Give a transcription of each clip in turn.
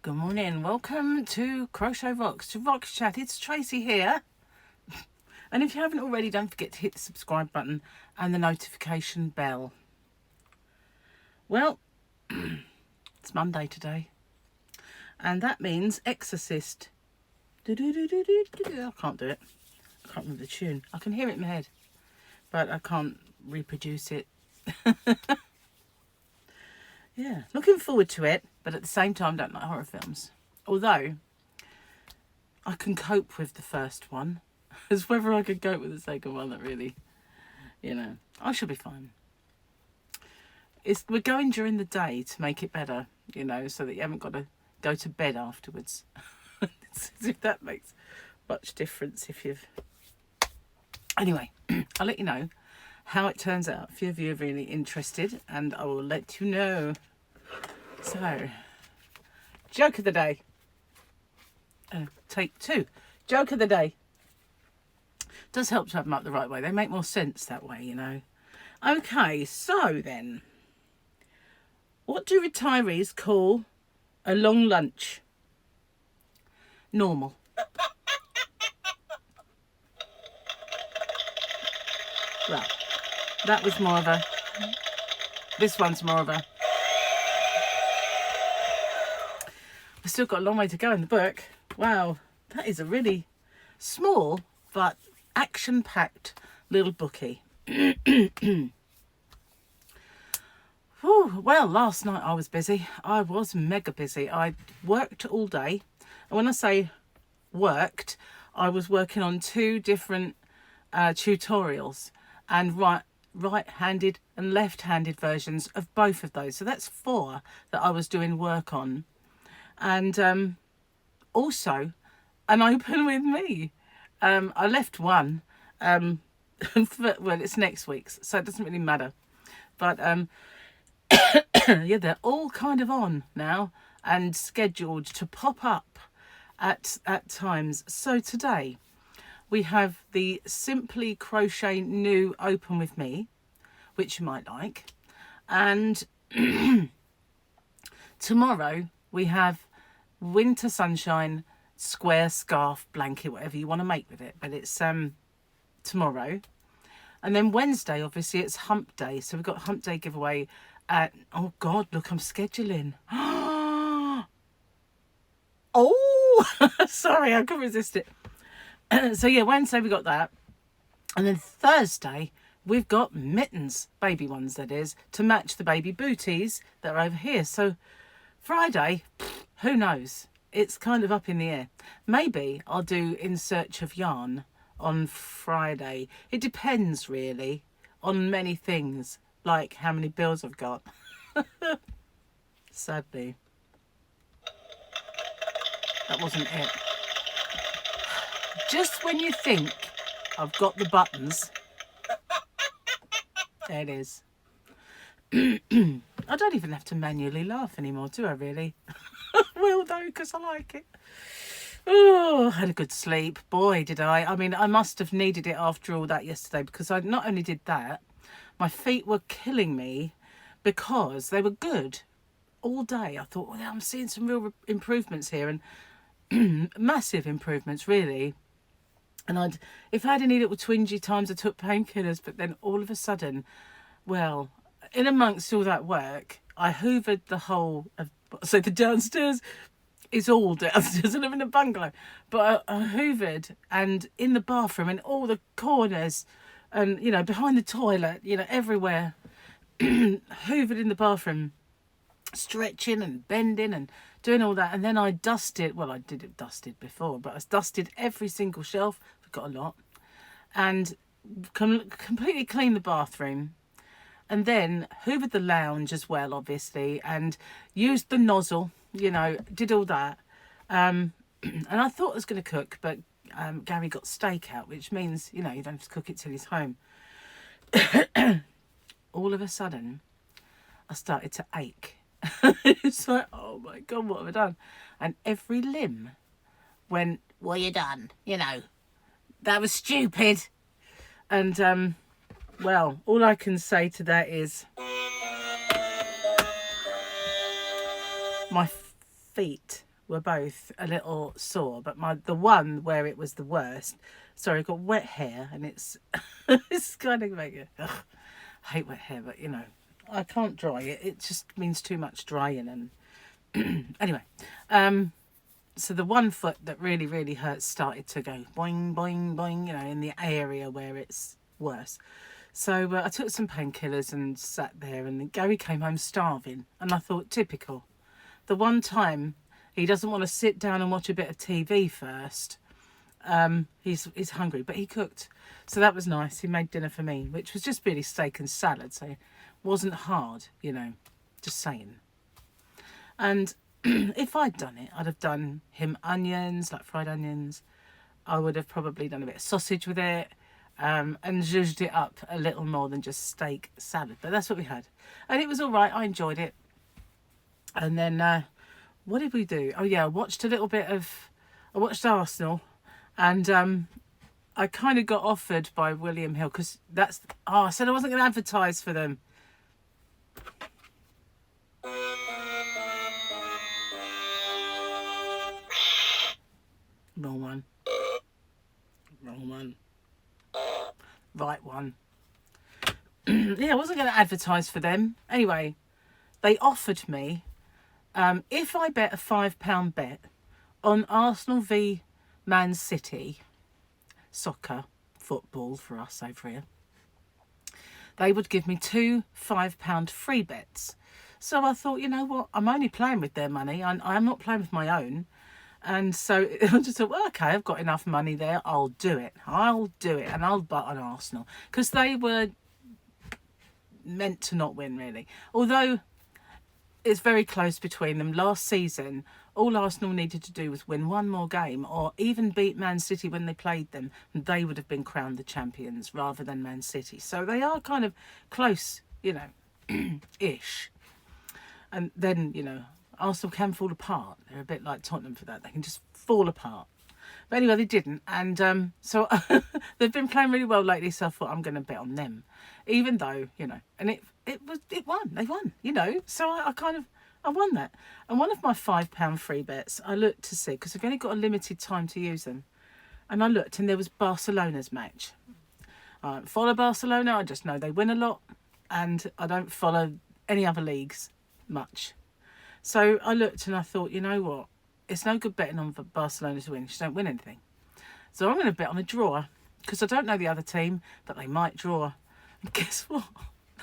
Good morning, welcome to Crochet Rocks, to Rocks Chat. It's Tracy here. And if you haven't already, don't forget to hit the subscribe button and the notification bell. Well, it's Monday today. And that means Exorcist. I can't do it. I can't remember the tune. I can hear it in my head, but I can't reproduce it. Yeah, looking forward to it, but at the same time don't like horror films. Although I can cope with the first one. It's whether I could cope with the second one that really, I should be fine. We're going during the day to make it better, so that you haven't got to go to bed afterwards. As if that makes much difference if you've... Anyway, I'll let you know how it turns out. A few of you are really interested, and I will let you know. So, joke of the day. Take 2. Joke of the day. Does help to have them up the right way. They make more sense that way, Okay, so then. What do retirees call a long lunch? Normal. Well, that was more of a... This one's more of a... I've still got a long way to go in the book. Wow, that is a really small but action-packed little bookie. Well, last night I was busy. I was mega busy. I worked all day. And when I say worked, I was working on 2 different tutorials and right-handed and left-handed versions of both of those. So that's 4 that I was doing work on. And also an open with me. I left one. Well, it's next week's, so it doesn't really matter. But yeah, they're all kind of on now and scheduled to pop up at times. So today we have the Simply Crochet New Open with Me, which you might like. And tomorrow we have Winter Sunshine Square Scarf Blanket, whatever you want to make with it. But it's tomorrow. And then Wednesday, obviously, it's Hump Day. So we've got Hump Day giveaway at... Oh, God, look, I'm scheduling. Oh, sorry, I couldn't resist it. So, yeah, Wednesday we got that. And then Thursday, we've got mittens, baby ones, that is, to match the Baby Booties that are over here. So Friday, who knows? It's kind of up in the air. Maybe I'll do In Search of Yarn on Friday. It depends, really, on many things, like how many bills I've got. Sadly. That wasn't it. Just when you think I've got the buttons, there it is. I don't even have to manually laugh anymore, do I really? Will though, because I like it. Oh, I had a good sleep. Boy, did I. I mean, I must have needed it after all that yesterday, because I not only did that, my feet were killing me because they were good all day. I thought, well, I'm seeing some real improvements here, and massive improvements, really. And if I had any little twingy times, I took painkillers, but then all of a sudden, well, in amongst all that work, I hoovered the whole of, so the downstairs is all downstairs. I live in a bungalow, but I hoovered, and in the bathroom, in all the corners, and behind the toilet, everywhere, hoovered in the bathroom, stretching and bending and doing all that. And then I dusted, well, I did it dusted before, but I dusted every single shelf. We've got a lot, and completely cleaned the bathroom. And then hoovered the lounge as well, obviously, and used the nozzle, did all that. And I thought I was going to cook, but Gary got steak out, which means, you don't have to cook it till he's home. All of a sudden, I started to ache. It's like, oh my God, what have I done? And every limb went, well, you done, that was stupid. And, well, all I can say to that is my feet were both a little sore, but the one where it was the worst, sorry, I got wet hair, and it's it's kind of like ugh, I hate wet hair, but you know, I can't dry it. It just means too much drying. And anyway, so the one foot that really, really hurts started to go boing, boing, boing, you know, in the area where it's worse. So I took some painkillers and sat there, and Gary came home starving. And I thought, typical. The one time he doesn't want to sit down and watch a bit of TV first. He's hungry, but he cooked. So that was nice. He made dinner for me, which was just really steak and salad. So it wasn't hard, you know, just saying. And if I'd done it, I'd have done him onions, like fried onions. I would have probably done a bit of sausage with it, and zhuzhed it up a little more than just steak salad. But that's what we had. And it was all right. I enjoyed it. And then, what did we do? Oh, yeah, I watched Arsenal. And I kind of got offered by William Hill, because I said I wasn't going to advertise for them. Wrong one. Right one. Yeah, I wasn't going to advertise for them. Anyway, they offered me, if I bet a £5 bet on Arsenal v Man City, soccer, football for us over here, they would give me 2 £5 free bets. So I thought, you know what, I'm only playing with their money. I'm not playing with my own. And so I just thought, well, okay, I've got enough money there. I'll do it. And I'll bet on Arsenal. Because they were meant to not win, really. Although it's very close between them. Last season, all Arsenal needed to do was win one more game, or even beat Man City when they played them, and they would have been crowned the champions rather than Man City. So they are kind of close, you know, ish. And then, you know, Arsenal can fall apart. They're a bit like Tottenham for that. They can just fall apart. But anyway, they didn't. And so they've been playing really well lately, so I thought I'm going to bet on them. Even though, you know, and it won. They won, you know. So I won that. And one of my £5 free bets, I looked to see, because I've only got a limited time to use them. And I looked, and there was Barcelona's match. I don't follow Barcelona. I just know they win a lot. And I don't follow any other leagues much. So I looked and I thought, you know what? It's no good betting on Barcelona to win. She don't win anything. So I'm going to bet on a draw, because I don't know the other team, but they might draw. And guess what?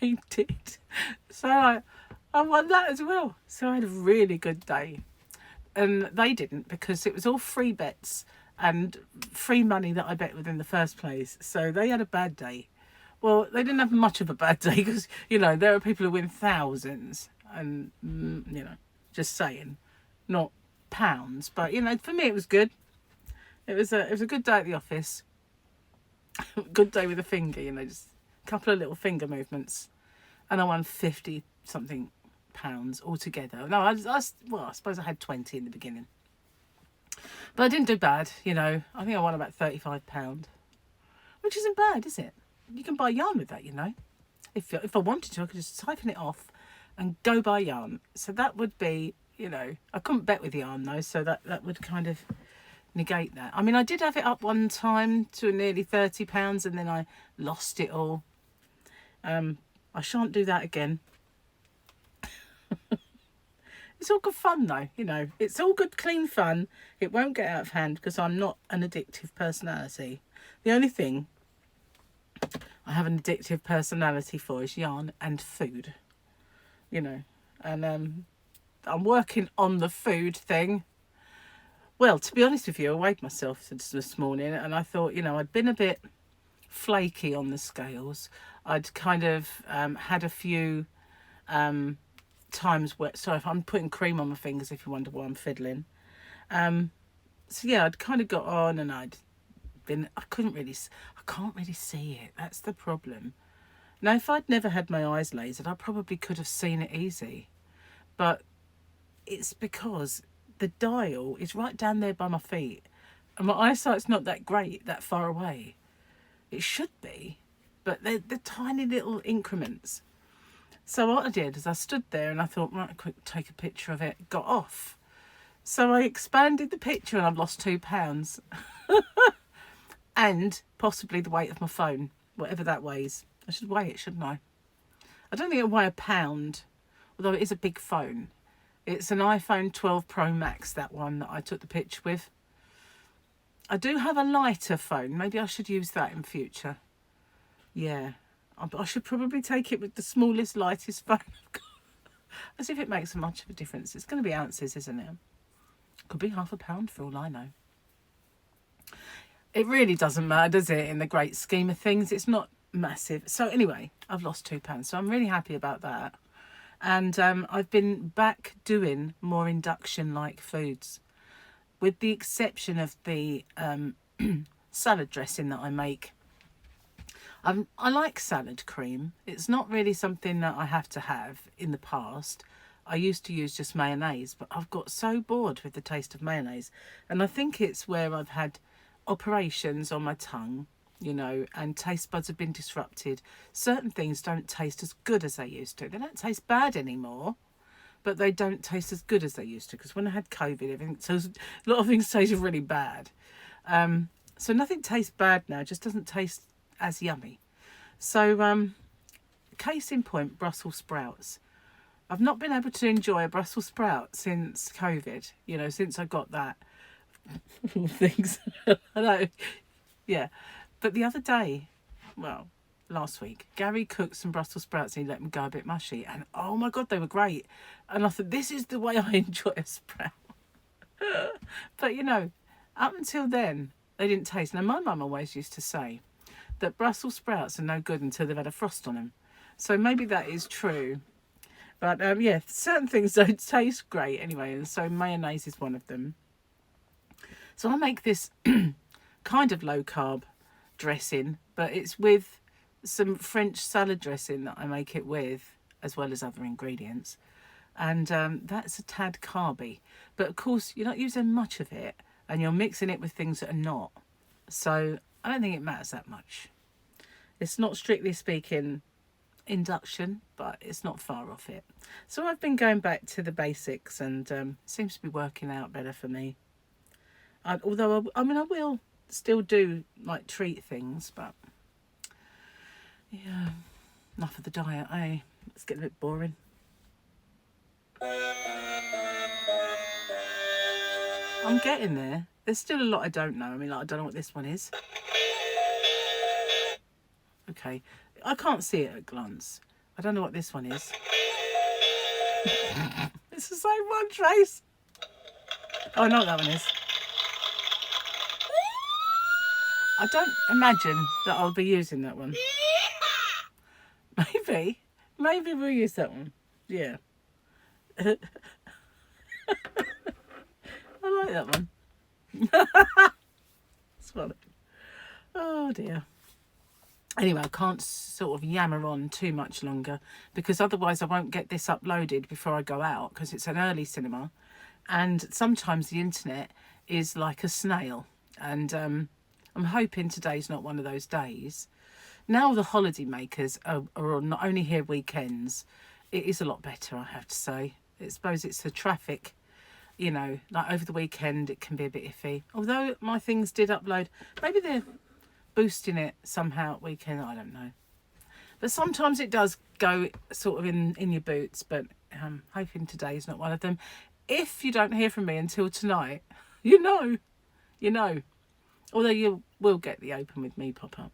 They did. So I won that as well. So I had a really good day. And they didn't, because it was all free bets and free money that I bet with in the first place. So they had a bad day. Well, they didn't have much of a bad day, because, you know, there are people who win thousands. And, you know, just saying, not pounds. But, you know, for me it was good. It was a good day at the office. Good day with a finger, you know, just a couple of little finger movements. And I won 50 something pounds altogether. No, I suppose I had 20 in the beginning. But I didn't do bad, you know. I think I won about £35. Which isn't bad, is it? You can buy yarn with that, you know. If I wanted to, I could just siphon it off and go buy yarn. So that would be, you know, I couldn't bet with yarn though, so that would kind of negate that. I mean, I did have it up one time to nearly £30, and then I lost it all. I shan't do that again. It's all good fun though, you know. It's all good, clean fun. It won't get out of hand, because I'm not an addictive personality. The only thing I have an addictive personality for is yarn and food. You know, and I'm working on the food thing. Well, to be honest with you, I weighed myself this morning, and I thought, you know, I'd been a bit flaky on the scales. I'd kind of had a few times where, sorry if I'm putting cream on my fingers if you wonder why I'm fiddling. So yeah, I'd kind of got on, and I can't really see it. That's the problem. Now, if I'd never had my eyes lasered, I probably could have seen it easy. But it's because the dial is right down there by my feet. And my eyesight's not that great, that far away. It should be, but they're tiny little increments. So what I did is I stood there and I thought, right, quick, take a picture of it, got off. So I expanded the picture and I've lost £2. And possibly the weight of my phone, whatever that weighs. I should weigh it, shouldn't I? I don't think it'll weigh £1, although it is a big phone. It's an iPhone 12 Pro Max, that one that I took the picture with. I do have a lighter phone. Maybe I should use that in future. Yeah, I should probably take it with the smallest, lightest phone I've got. As if it makes much of a difference. It's going to be ounces, isn't it? Could be £0.5 for all I know. It really doesn't matter, does it, in the great scheme of things? It's not massive. So anyway, I've lost £2. So I'm really happy about that. And I've been back doing more induction-like foods, with the exception of the salad dressing that I make. I like salad cream. It's not really something that I have to have. In the past, I used to use just mayonnaise, but I've got so bored with the taste of mayonnaise. And I think it's where I've had operations on my tongue, you know, and taste buds have been disrupted. Certain things don't taste as good as they used to. They don't taste bad anymore, but they don't taste as good as they used to. Because when I had COVID, so a lot of things tasted really bad. So nothing tastes bad now, just doesn't taste as yummy. So case in point, Brussels sprouts. I've not been able to enjoy a Brussels sprout since COVID, you know, since I got that. Things. I know. Yeah. But the other day, well, last week, Gary cooked some Brussels sprouts and he let them go a bit mushy. And oh my God, they were great. And I thought, this is the way I enjoy a sprout. But, you know, up until then, they didn't taste. Now, my mum always used to say that Brussels sprouts are no good until they've had a frost on them. So maybe that is true. But, yeah, certain things don't taste great anyway. And so mayonnaise is one of them. So I make this kind of low-carb dressing, but it's with some French salad dressing that I make it with, as well as other ingredients. And that's a tad carby. But, of course, you're not using much of it, and you're mixing it with things that are not. So I don't think it matters that much. It's not, strictly speaking, induction, but it's not far off it. So I've been going back to the basics, and it seems to be working out better for me. Although, I mean, I will still do, like, treat things, but, yeah, enough of the diet, eh? It's getting a bit boring. I'm getting there. There's still a lot I don't know. I mean, like, I don't know what this one is. Okay, I can't see it at a glance. I don't know what this one is. It's the same one, Trace. Oh, I know what that one is. I don't imagine that I'll be using that one. Maybe we'll use that one. Yeah. I like that one. It's funny. Oh dear. Anyway, I can't sort of yammer on too much longer, because otherwise I won't get this uploaded before I go out, because it's an early cinema, and sometimes the internet is like a snail, and I'm hoping today's not one of those days. Now the holiday makers are not only here weekends, it is a lot better, I have to say. I suppose it's the traffic, you know, like over the weekend it can be a bit iffy. Although my things did upload, maybe they're boosting it somehow at weekend, I don't know. But sometimes it does go sort of in your boots, but I'm hoping today's not one of them. If you don't hear from me until tonight, you know. Although you will get the Open With Me pop-up.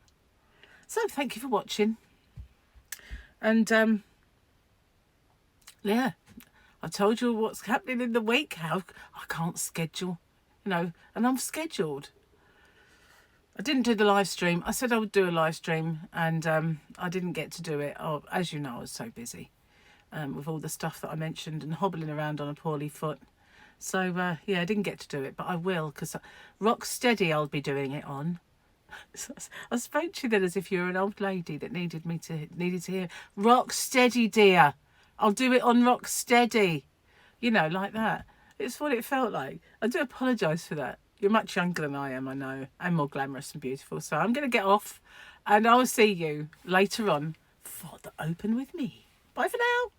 So thank you for watching. And yeah, I told you what's happening in the week. How I can't schedule, you know, and I'm scheduled. I didn't do the live stream. I said I would do a live stream, and I didn't get to do it. Oh, as you know, I was so busy with all the stuff that I mentioned and hobbling around on a poorly foot. So, yeah, I didn't get to do it, but I will, because Rock Steady I'll be doing it on. I spoke to you then as if you were an old lady that needed to hear. Rock Steady, dear. I'll do it on Rock Steady. You know, like that. It's what it felt like. I do apologise for that. You're much younger than I am, I know, and more glamorous and beautiful. So I'm going to get off, and I'll see you later on for the Open With Me. Bye for now.